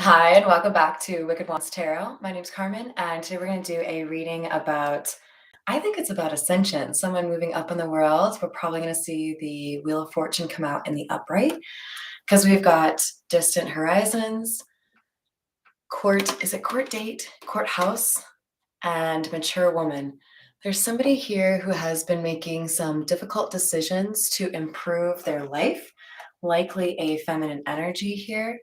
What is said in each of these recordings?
Hi, and welcome back to Wicked Wands Tarot. My name's Carmen, and today we're going to do a reading about, I think it's about ascension, someone moving up in the world. We're probably going to see the Wheel of Fortune come out in the upright because we've got distant horizons, court date, courthouse, and mature woman. There's somebody here who has been making some difficult decisions to improve their life, likely a feminine energy here,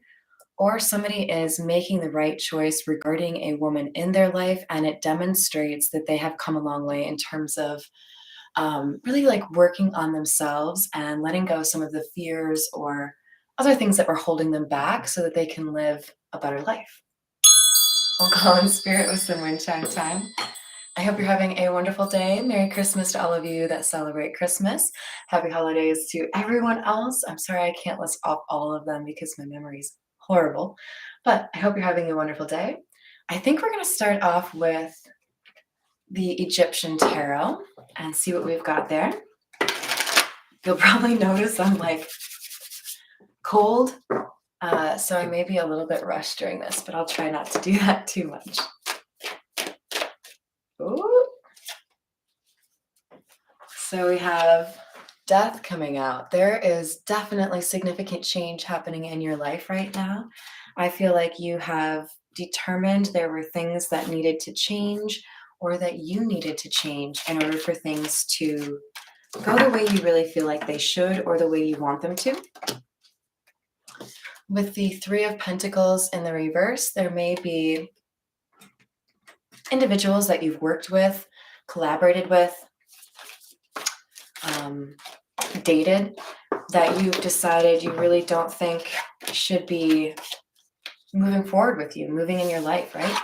or somebody is making the right choice regarding a woman in their life, and it demonstrates that they have come a long way in terms of really like working on themselves and letting go some of the fears or other things that were holding them back so that they can live a better life. I'll call in spirit with some wind chime time. I hope you're having a wonderful day. Merry Christmas to all of you that celebrate Christmas. Happy holidays to everyone else. I'm sorry I can't list off all of them because my memory's horrible, but I hope you're having a wonderful day. I think we're going to start off with the Egyptian tarot and see what we've got there. You'll probably notice I'm like cold, so I may be a little bit rushed during this, but I'll try not to do that too much. Ooh. So we have death coming out. There is definitely significant change happening in your life right now. I feel like you have determined there were things that needed to change or that you needed to change in order for things to go the way you really feel like they should or the way you want them to. With the Three of Pentacles in the reverse, there may be individuals that you've worked with, collaborated with, dated, that you've decided you really don't think should be moving forward with you, moving in your life, right?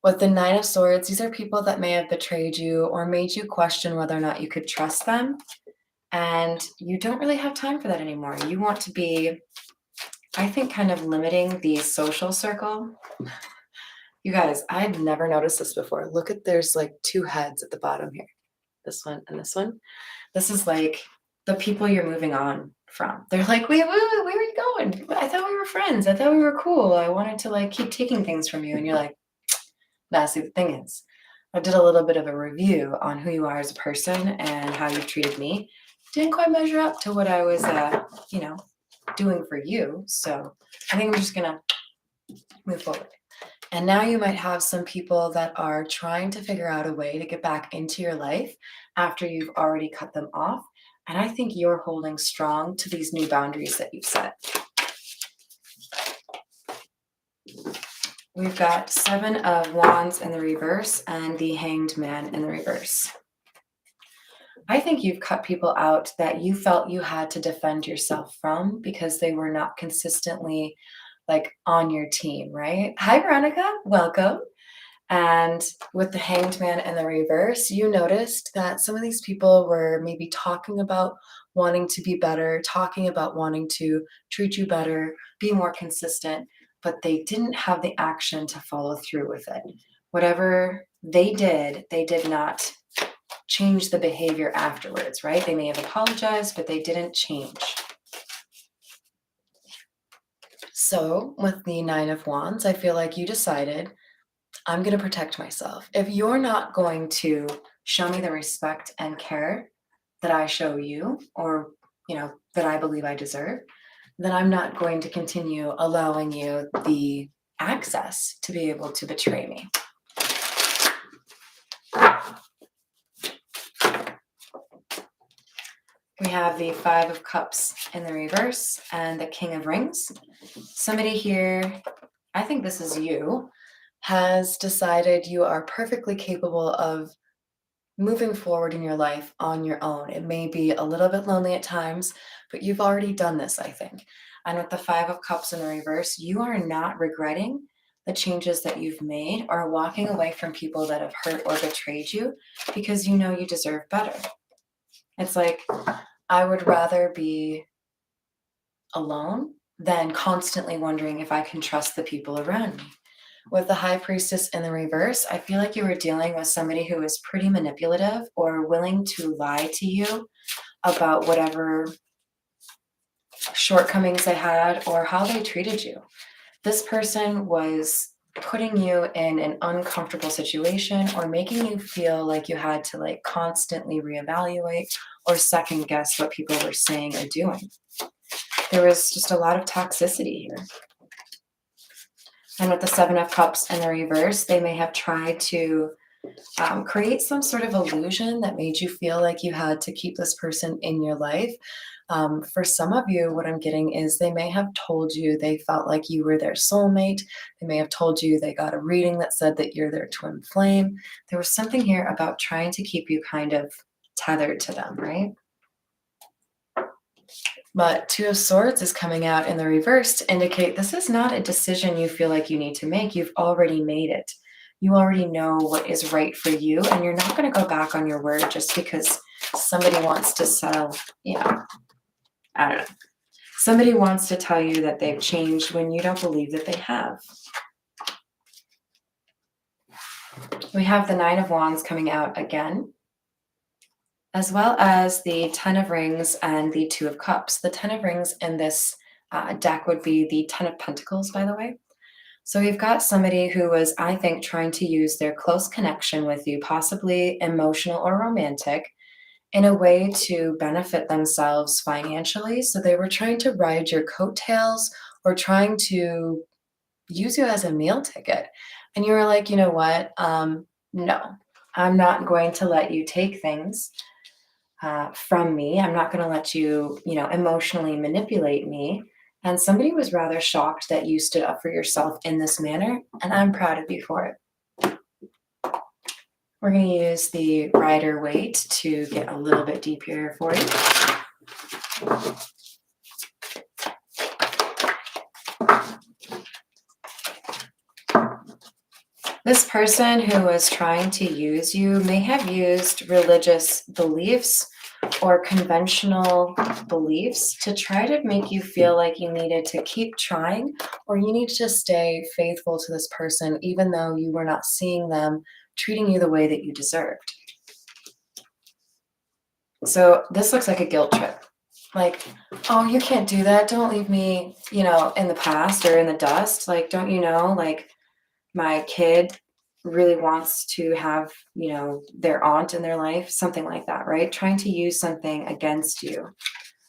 With the Nine of Swords, these are people that may have betrayed you or made you question whether or not you could trust them. And you don't really have time for that anymore. You want to be, I think, kind of limiting the social circle. You guys, I had never noticed this before. Look at, there's like two heads at the bottom here. This one and this one. This is like the people you're moving on from. They're like, wait, where are you going? I thought we were friends. I thought we were cool. I wanted to like keep taking things from you. And you're like, nah, see, the thing is, I did a little bit of a review on who you are as a person and how you treated me. Didn't quite measure up to what I was, doing for you. So I think I'm just going to move forward. And now you might have some people that are trying to figure out a way to get back into your life after you've already cut them off. And I think you're holding strong to these new boundaries that you've set. We've got Seven of Wands in the reverse and the Hanged Man in the reverse. I think you've cut people out that you felt you had to defend yourself from because they were not consistently like on your team, right? Hi, Veronica. Welcome. And with the Hanged Man in the reverse, you noticed that some of these people were maybe talking about wanting to be better, talking about wanting to treat you better, be more consistent, but they didn't have the action to follow through with it. Whatever they did not change the behavior afterwards, right? They may have apologized, but they didn't change. So with the Nine of Wands, I feel like you decided, I'm going to protect myself. If you're not going to show me the respect and care that I show you, or, that I believe I deserve, then I'm not going to continue allowing you the access to be able to betray me. We have the Five of Cups in the reverse and the King of Rings. Somebody here, I think this is you, has decided you are perfectly capable of moving forward in your life on your own. It may be a little bit lonely at times, but you've already done this, I think. And with the Five of Cups in the reverse, you are not regretting the changes that you've made or walking away from people that have hurt or betrayed you because you know you deserve better. It's like, I would rather be alone than constantly wondering if I can trust the people around me. With the High Priestess in the reverse, I feel like you were dealing with somebody who is pretty manipulative or willing to lie to you about whatever shortcomings they had or how they treated you. This person was putting you in an uncomfortable situation or making you feel like you had to like constantly reevaluate or second guess what people were saying or doing. There was just a lot of toxicity here. And with the Seven of Cups in the reverse, they may have tried to create some sort of illusion that made you feel like you had to keep this person in your life. For some of you, what I'm getting is they may have told you they felt like you were their soulmate. They may have told you they got a reading that said that you're their twin flame. There was something here about trying to keep you kind of tethered to them, right? But Two of Swords is coming out in the reverse to indicate this is not a decision you feel like you need to make. You've already made it. You already know what is right for you, and you're not going to go back on your word just because somebody wants to sell, I don't know. Somebody wants to tell you that they've changed when you don't believe that they have. We have the Nine of Wands coming out again, as well as the Ten of Rings and the Two of Cups. The Ten of Rings in this deck would be the Ten of Pentacles, by the way. So we've got somebody who was, I think, trying to use their close connection with you, possibly emotional or romantic, in a way to benefit themselves financially. So they were trying to ride your coattails or trying to use you as a meal ticket. And you were like, you know what? No, I'm not going to let you take things from me. I'm not going to let you, emotionally manipulate me. And somebody was rather shocked that you stood up for yourself in this manner, and I'm proud of you for it. We're going to use the Rider Waite to get a little bit deeper for you. This person who was trying to use you may have used religious beliefs or conventional beliefs to try to make you feel like you needed to keep trying or you need to stay faithful to this person even though you were not seeing them treating you the way that you deserved. So this looks like a guilt trip. Like, oh, you can't do that. Don't leave me, in the past or in the dust. Like, don't you know, like my kid really wants to have, their aunt in their life, something like that, right? Trying to use something against you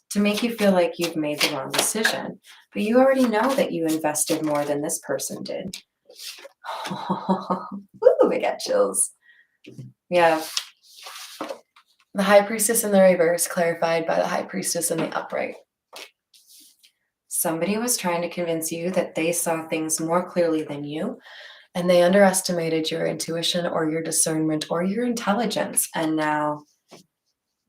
to make you feel like you've made the wrong decision. But you already know that you invested more than this person did. Woo, I got chills. We have the High Priestess in the reverse, clarified by the High Priestess in the upright. Somebody was trying to convince you that they saw things more clearly than you, and they underestimated your intuition or your discernment or your intelligence. And now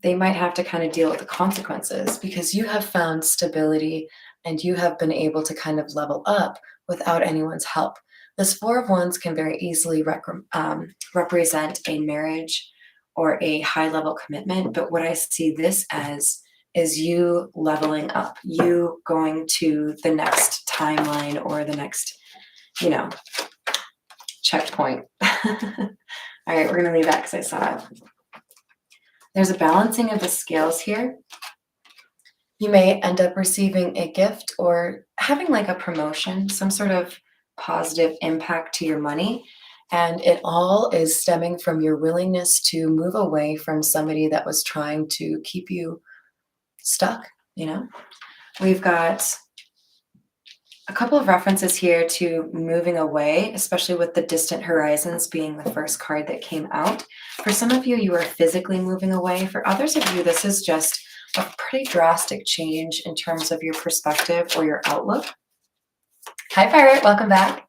they might have to kind of deal with the consequences because you have found stability and you have been able to kind of level up without anyone's help. This Four of Wands can very easily represent a marriage or a high-level commitment. But what I see this as is you leveling up, you going to the next timeline or the next, checkpoint. All right, we're going to leave that because I saw it. There's a balancing of the scales here. You may end up receiving a gift or having like a promotion, some sort of positive impact to your money. And it all is stemming from your willingness to move away from somebody that was trying to keep you stuck, We've got a couple of references here to moving away, especially with the distant horizons being the first card that came out. For some of you, you are physically moving away. For others of you, this is just a pretty drastic change in terms of your perspective or your outlook. Hi, Pirate. Welcome back.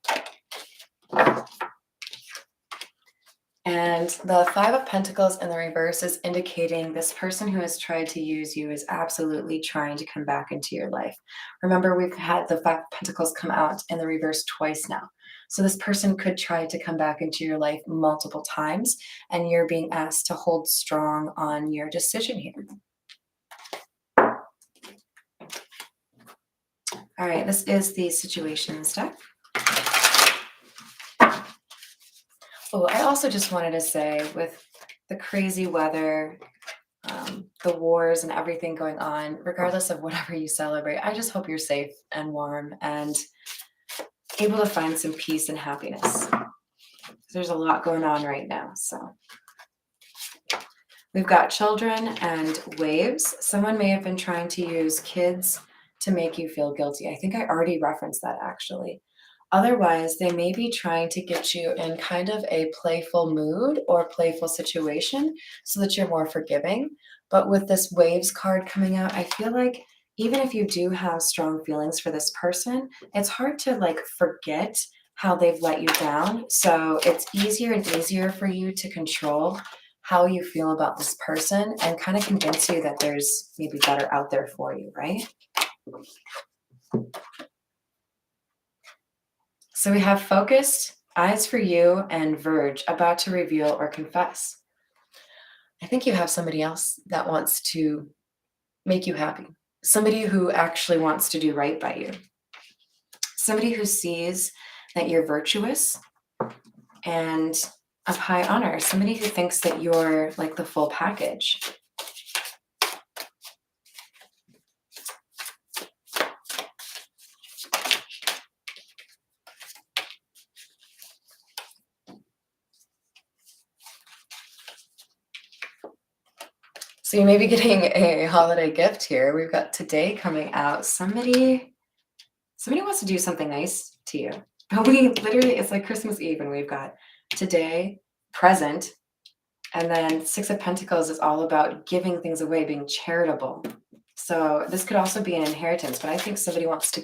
And the Five of Pentacles in the reverse is indicating this person who has tried to use you is absolutely trying to come back into your life. Remember, we've had the Five of Pentacles come out in the reverse twice now. So this person could try to come back into your life multiple times, and you're being asked to hold strong on your decision here. All right, this is the Situations deck. Oh, I also just wanted to say, with the crazy weather, the wars and everything going on, regardless of whatever you celebrate, I just hope you're safe and warm. And able to find some peace and happiness. There's a lot going on right now. So we've got children and waves. Someone may have been trying to use kids to make you feel guilty. I think I already referenced that actually. Otherwise, they may be trying to get you in kind of a playful mood or playful situation so that you're more forgiving. But with this waves card coming out, I feel like even if you do have strong feelings for this person, it's hard to like forget how they've let you down. So it's easier and easier for you to control how you feel about this person and kind of convince you that there's maybe better out there for you, right? So we have focused, eyes for you, and verge, about to reveal or confess. I think you have somebody else that wants to make you happy. Somebody who actually wants to do right by you. Somebody who sees that you're virtuous and of high honor. Somebody who thinks that you're like the full package. So you may be getting a holiday gift here. We've got today coming out. Somebody wants to do something nice to you. We literally, it's like Christmas Eve, and we've got today, present, and then Six of Pentacles is all about giving things away, being charitable. So this could also be an inheritance, but I think somebody wants to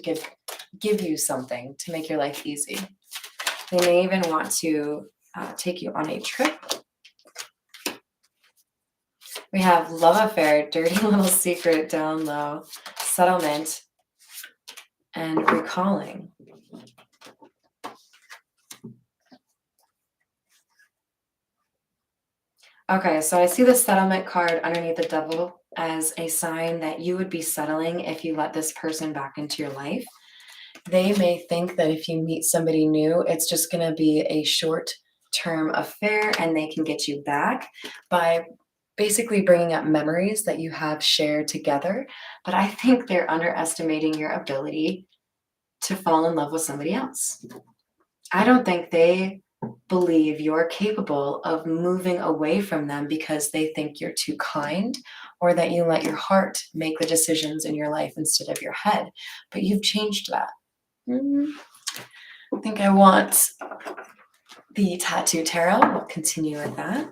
give you something to make your life easy. They may even want to take you on a trip. We have love affair, dirty little secret down low, settlement, and recalling. Okay, so I see the settlement card underneath the devil as a sign that you would be settling if you let this person back into your life. They may think that if you meet somebody new, it's just going to be a short-term affair and they can get you back by basically bringing up memories that you have shared together. But I think they're underestimating your ability to fall in love with somebody else. I don't think they believe you're capable of moving away from them because they think you're too kind or that you let your heart make the decisions in your life instead of your head. But you've changed that. I think I want the Tattoo Tarot. We'll continue with that.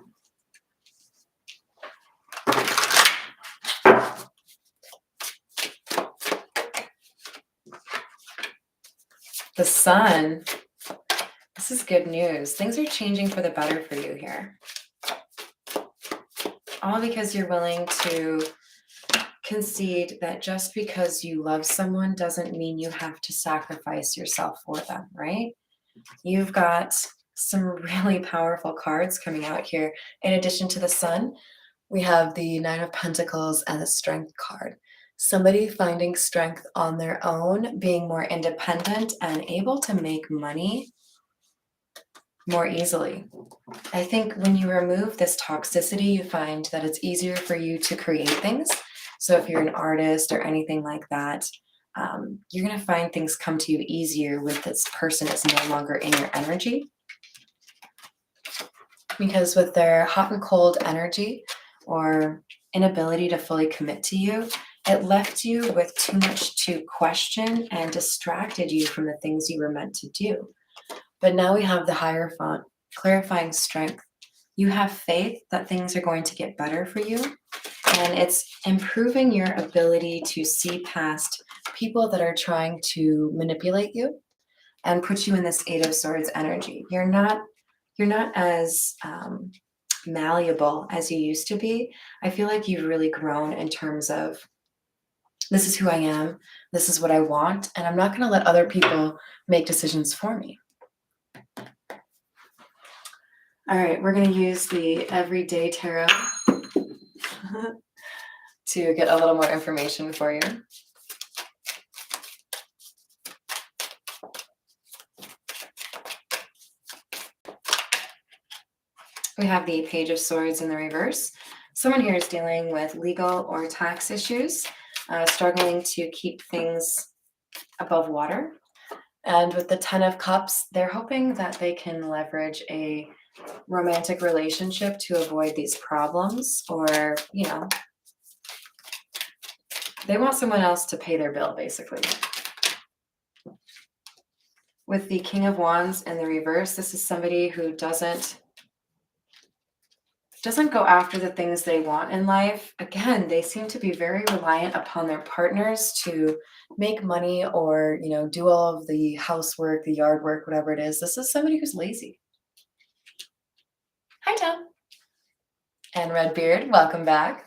The Sun. This is good news. Things are changing for the better for you here. All because you're willing to concede that just because you love someone doesn't mean you have to sacrifice yourself for them, right? You've got some really powerful cards coming out here. In addition to the Sun, we have the Nine of Pentacles and the Strength card. Somebody finding strength on their own, being more independent and able to make money more easily. I think when you remove this toxicity, you find that it's easier for you to create things. So if you're an artist or anything like that, you're going to find things come to you easier with this person is no longer in your energy. Because with their hot and cold energy or inability to fully commit to you, it left you with too much to question and distracted you from the things you were meant to do. But now we have the Hierophant, clarifying strength. You have faith that things are going to get better for you, and it's improving your ability to see past people that are trying to manipulate you and put you in this Eight of Swords energy. You're not as malleable as you used to be. I feel like you've really grown in terms of this is who I am, this is what I want, and I'm not going to let other people make decisions for me. All right, we're going to use the Everyday Tarot to get a little more information for you. We have the Page of Swords in the reverse. Someone here is dealing with legal or tax issues, struggling to keep things above water. And with the Ten of Cups, they're hoping that they can leverage a romantic relationship to avoid these problems, or, they want someone else to pay their bill, basically. With the King of Wands in the reverse, this is somebody who doesn't go after the things they want in life. Again, they seem to be very reliant upon their partners to make money, or, do all of the housework, the yard work, whatever it is. This is somebody who's lazy. Hi, Tom. And Redbeard, welcome back.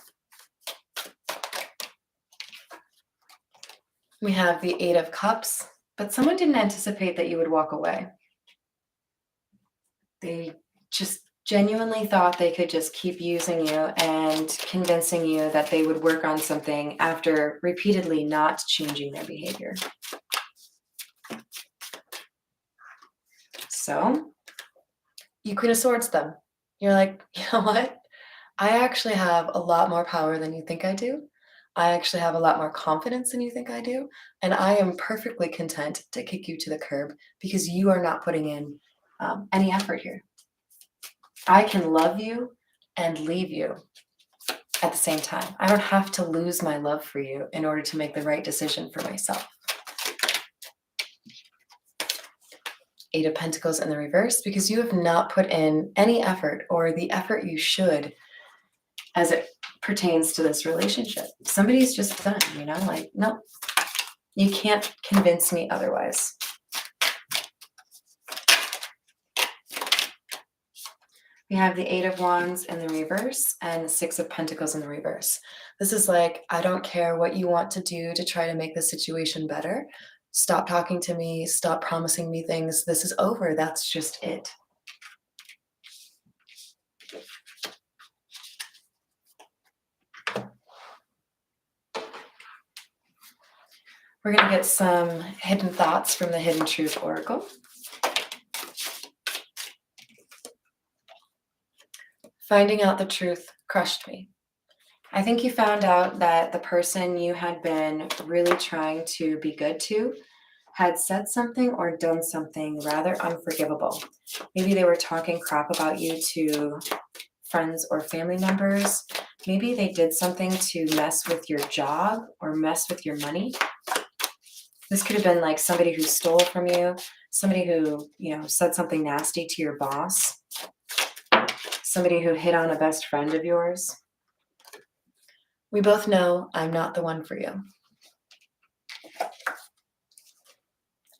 We have the Eight of Cups, but someone didn't anticipate that you would walk away. They just genuinely thought they could just keep using you and convincing you that they would work on something after repeatedly not changing their behavior. So, you Queen of Swords them. You're like, you know what? I actually have a lot more power than you think I do. I actually have a lot more confidence than you think I do. And I am perfectly content to kick you to the curb because you are not putting in any effort here. I can love you and leave you at the same time. I don't have to lose my love for you in order to make the right decision for myself. Eight of Pentacles in the reverse, because you have not put in any effort, or the effort you should, as it pertains to this relationship. Somebody's just done, like, no, you can't convince me otherwise. We have the Eight of Wands in the reverse and the Six of Pentacles in the reverse. This is like, I don't care what you want to do to try to make the situation better. Stop talking to me. Stop promising me things. This is over. That's just it. We're going to get some hidden thoughts from the Hidden Truth Oracle. Finding out the truth crushed me. I think you found out that the person you had been really trying to be good to had said something or done something rather unforgivable. Maybe they were talking crap about you to friends or family members. Maybe they did something to mess with your job or mess with your money. This could have been like somebody who stole from you, somebody who, said something nasty to your boss, somebody who hit on a best friend of yours. We both know I'm not the one for you.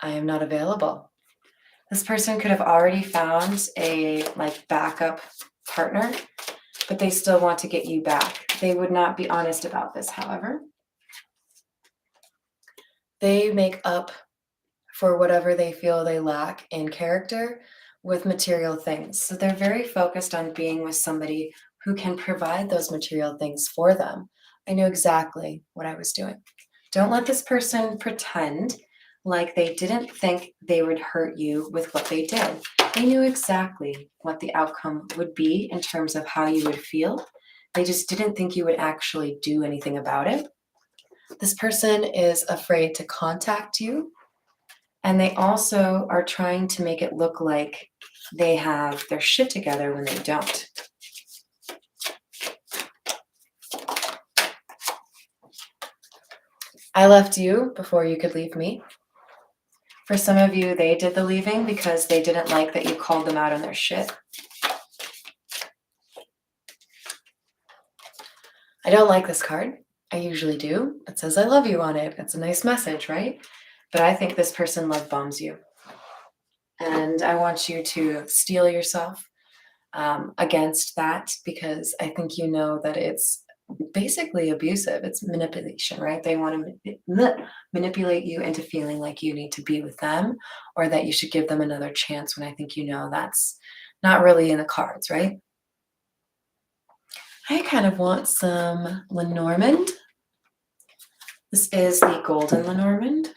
I am not available. This person could have already found a backup partner, but they still want to get you back. They would not be honest about this, however. They make up for whatever they feel they lack in character with material things. So they're very focused on being with somebody who can provide those material things for them. I knew exactly what I was doing. Don't let this person pretend like they didn't think they would hurt you with what they did. They knew exactly what the outcome would be in terms of how you would feel. They just didn't think you would actually do anything about it. This person is afraid to contact you, and they also are trying to make it look like they have their shit together when they don't. I left you before you could leave me. For some of you, they did the leaving because they didn't like that you called them out on their shit. I don't like this card. I usually do. It says I love you on it. It's a nice message, right? But I think this person love bombs you. And I want you to steel yourself against that, because I think you know that it's basically abusive. It's manipulation, right? They want to manipulate you into feeling like you need to be with them, or that you should give them another chance, when I think you know that's not really in the cards, right? I kind of want some Lenormand. This is the Golden Lenormand.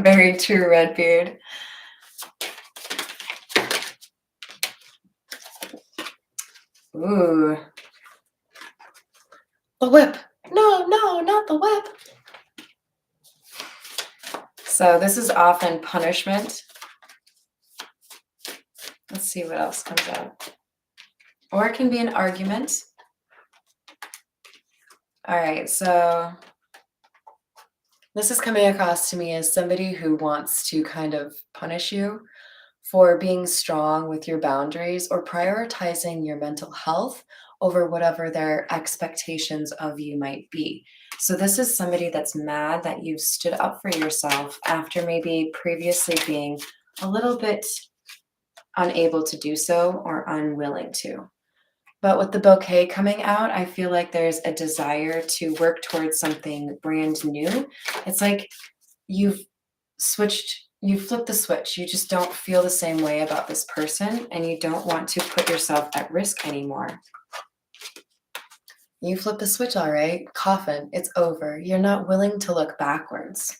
Very true, Redbeard. Ooh, the whip. No, no, not the whip. So this is often punishment. Let's see what else comes out. Or it can be an argument. All right, so this is coming across to me as somebody who wants to kind of punish you for being strong with your boundaries or prioritizing your mental health over whatever their expectations of you might be. So, this is somebody that's mad that you've stood up for yourself after maybe previously being a little bit unable to do so or unwilling to. But with the bouquet coming out, I feel like there's a desire to work towards something brand new. It's like you've you flipped the switch. You just don't feel the same way about this person and you don't want to put yourself at risk anymore. You flip the switch, all right. Coffin, it's over. You're not willing to look backwards.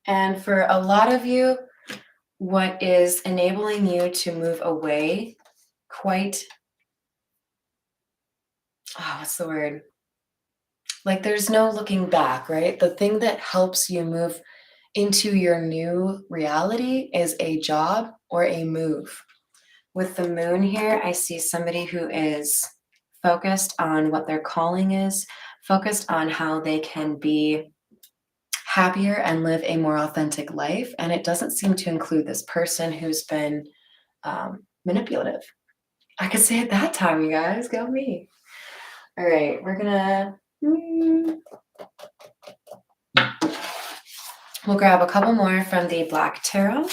And for a lot of you, what is enabling you to move away quite, what's the word? Like there's no looking back, right? The thing that helps you move into your new reality is a job or a move. With the moon here, I see somebody who is focused on what their calling is, focused on how they can be happier and live a more authentic life. And it doesn't seem to include this person who's been manipulative. I could say it that time, you guys. Go me. All right, we're gonna. We'll grab a couple more from the Black Tarot.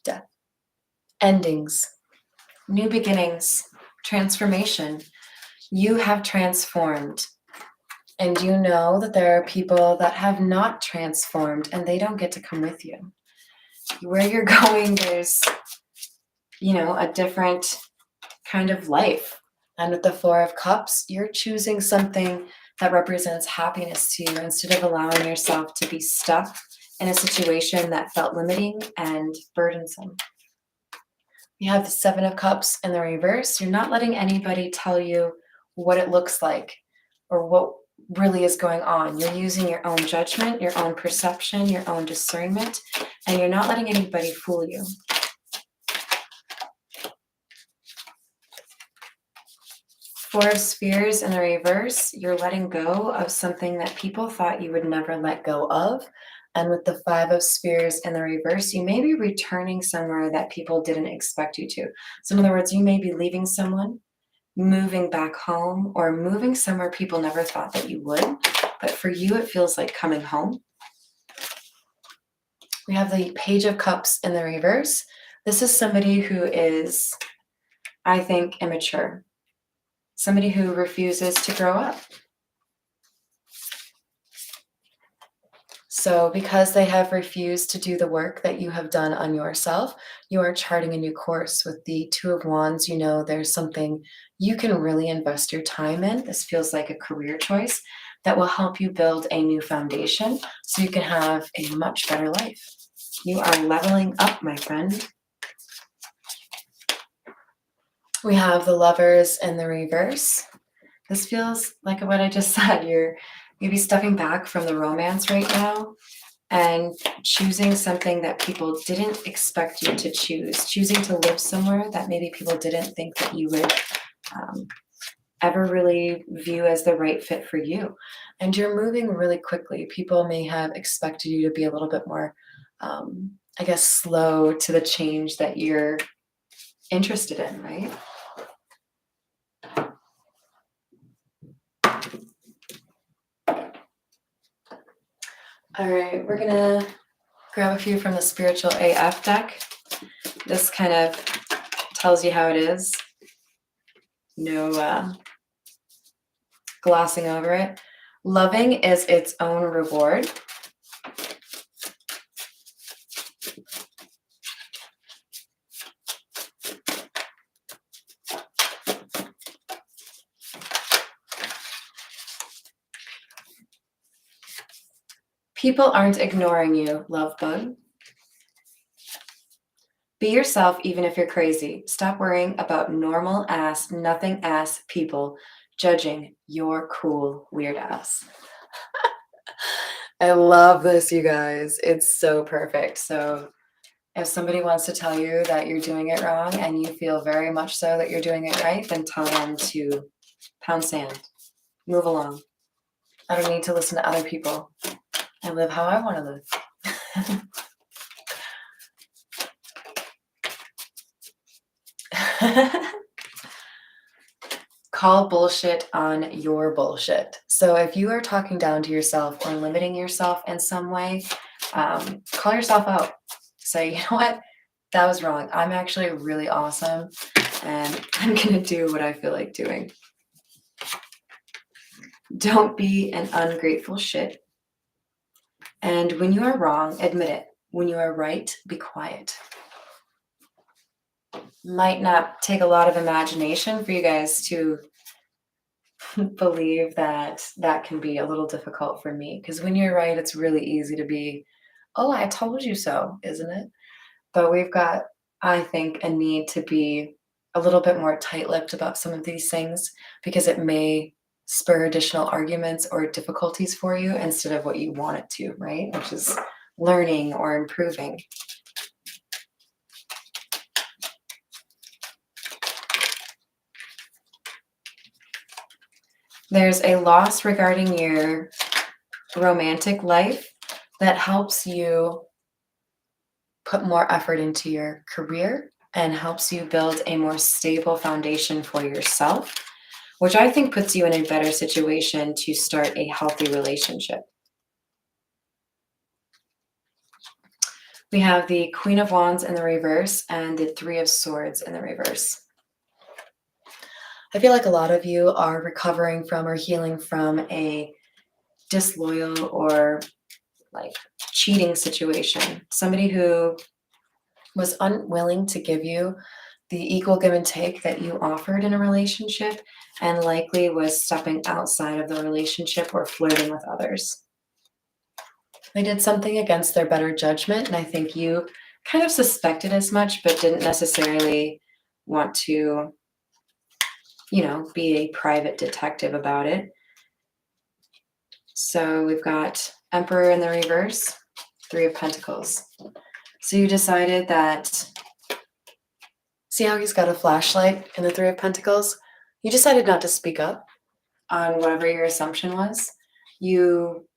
Death. Endings. New beginnings. Transformation. You have transformed. And you know that there are people that have not transformed and they don't get to come with you. Where you're going, there's, a different kind of life. And with the Four of Cups, you're choosing something that represents happiness to you instead of allowing yourself to be stuck in a situation that felt limiting and burdensome. You have the Seven of Cups in the reverse. You're not letting anybody tell you what it looks like or what really is going on. You're using your own judgment, your own perception, your own discernment, and you're not letting anybody fool you. Four of Spears in the reverse, you're letting go of something that people thought you would never let go of. And with the Five of Spears in the reverse, you may be returning somewhere that people didn't expect you to. So in other words, you may be leaving someone, moving back home, or moving somewhere people never thought that you would. But for you, it feels like coming home. We have the Page of Cups in the reverse. This is somebody who is, I think, immature. Somebody who refuses to grow up. So because they have refused to do the work that you have done on yourself, you are charting a new course. With the Two of Wands, there's something you can really invest your time in. This feels like a career choice that will help you build a new foundation so you can have a much better life. You are leveling up, my friend. We have the Lovers in the reverse. This feels like what I just said. You're maybe stepping back from the romance right now and choosing something that people didn't expect you to choosing to live somewhere that maybe people didn't think that you would ever really view as the right fit for you. And you're moving really quickly. People may have expected you to be a little bit more, slow to the change that you're interested in, right? All right, we're gonna grab a few from the Spiritual AF deck. This kind of tells you how it is. No glossing over it. Loving is its own reward. People aren't ignoring you, love bug. Be yourself even if you're crazy. Stop worrying about normal ass, nothing ass people judging your cool weird ass. I love this, you guys. It's so perfect. So if somebody wants to tell you that you're doing it wrong and you feel very much so that you're doing it right, then tell them to pound sand. Move along. I don't need to listen to other people. I live how I want to live. Call bullshit on your bullshit. So if you are talking down to yourself or limiting yourself in some way, call yourself out. Say, you know what? That was wrong. I'm actually really awesome and I'm going to do what I feel like doing. Don't be an ungrateful shit. And when you are wrong, admit it. When you are right, be quiet. Might not take a lot of imagination for you guys to believe that that can be a little difficult for me. Because when you're right, it's really easy to be, oh, I told you so, isn't it? But we've got, I think, a need to be a little bit more tight-lipped about some of these things because it may spur additional arguments or difficulties for you instead of what you want it to, right? Which is learning or improving. There's a loss regarding your romantic life that helps you put more effort into your career and helps you build a more stable foundation for yourself, which I think puts you in a better situation to start a healthy relationship. We have the Queen of Wands in the reverse and the Three of Swords in the reverse. I feel like a lot of you are recovering from or healing from a disloyal or like cheating situation. Somebody who was unwilling to give you the equal give and take that you offered in a relationship and likely was stepping outside of the relationship or flirting with others. They did something against their better judgment, and I think you kind of suspected as much, but didn't necessarily want to, be a private detective about it. So we've got Emperor in the reverse, Three of Pentacles. So you decided that, see how he's got a flashlight in the Three of Pentacles? You decided not to speak up on whatever your assumption was. You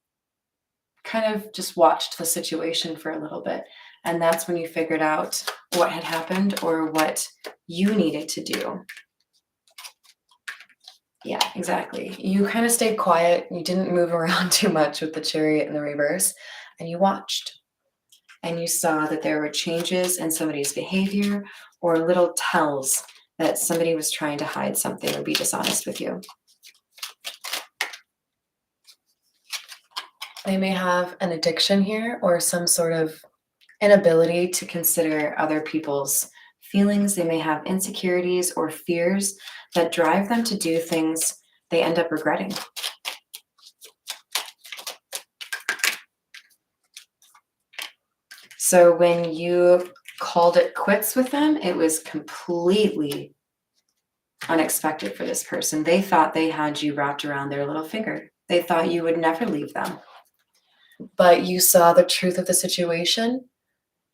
kind of just watched the situation for a little bit. And that's when you figured out what had happened or what you needed to do. Yeah, exactly. You kind of stayed quiet. You didn't move around too much with the Chariot in the reverse. And you watched. And you saw that there were changes in somebody's behavior or little tells that somebody was trying to hide something or be dishonest with you. They may have an addiction here or some sort of inability to consider other people's feelings. They may have insecurities or fears that drive them to do things they end up regretting. So when you called it quits with them, it was completely unexpected for this person. They thought they had you wrapped around their little finger. They thought you would never leave them. But you saw the truth of the situation,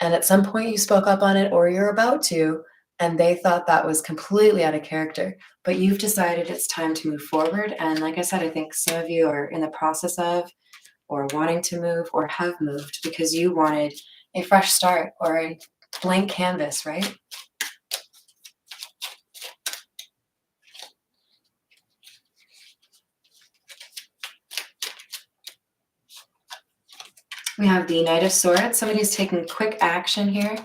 and at some point you spoke up on it, or you're about to, and they thought that was completely out of character. But you've decided it's time to move forward. And like I said, I think some of you are in the process of or wanting to move or have moved because you wanted a fresh start or a blank canvas, right? We have the Knight of Swords. Somebody's taking quick action here.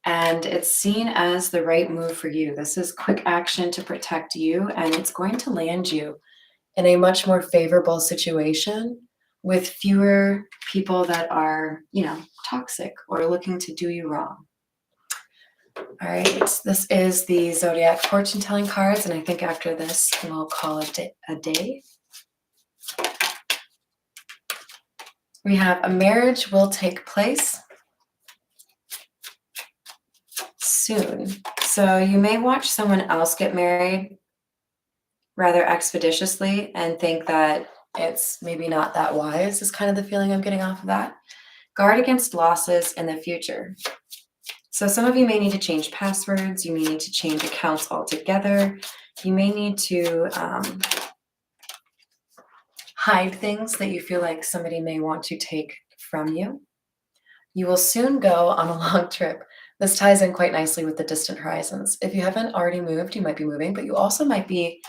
And it's seen as the right move for you. This is quick action to protect you, and it's going to land you in a much more favorable situation with fewer people that are, toxic or looking to do you wrong. All right, this is the Zodiac fortune telling cards, and I think after this we'll call it a day. We have a marriage will take place soon. So you may watch someone else get married rather expeditiously and think that it's maybe not that wise, is kind of the feeling I'm getting off of that. Guard against losses in the future. So some of you may need to change passwords. You may need to change accounts altogether. You may need to hide things that you feel like somebody may want to take from you. You will soon go on a long trip. This ties in quite nicely with the distant horizons. If you haven't already moved, you might be moving, but you also might be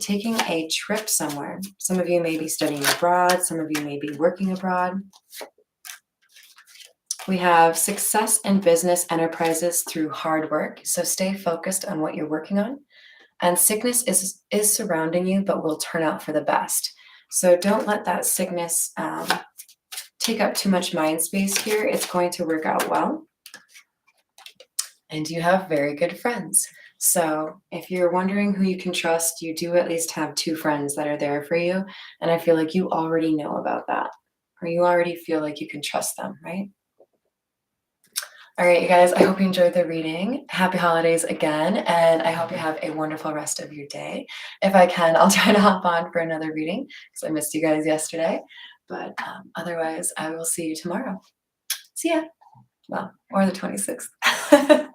taking a trip somewhere. Some of you may be studying abroad. Some of you may be working abroad. We have success in business enterprises through hard work. So stay focused on what you're working on. And sickness is surrounding you, but will turn out for the best. So don't let that sickness take up too much mind space here. It's going to work out well. And you have very good friends. So if you're wondering who you can trust, you do at least have 2 friends that are there for you. And I feel like you already know about that, or you already feel like you can trust them, right? All right, you guys, I hope you enjoyed the reading. Happy holidays again, and I hope you have a wonderful rest of your day. If I can, I'll try to hop on for another reading because I missed you guys yesterday. But otherwise, I will see you tomorrow. See ya. Well, or the 26th.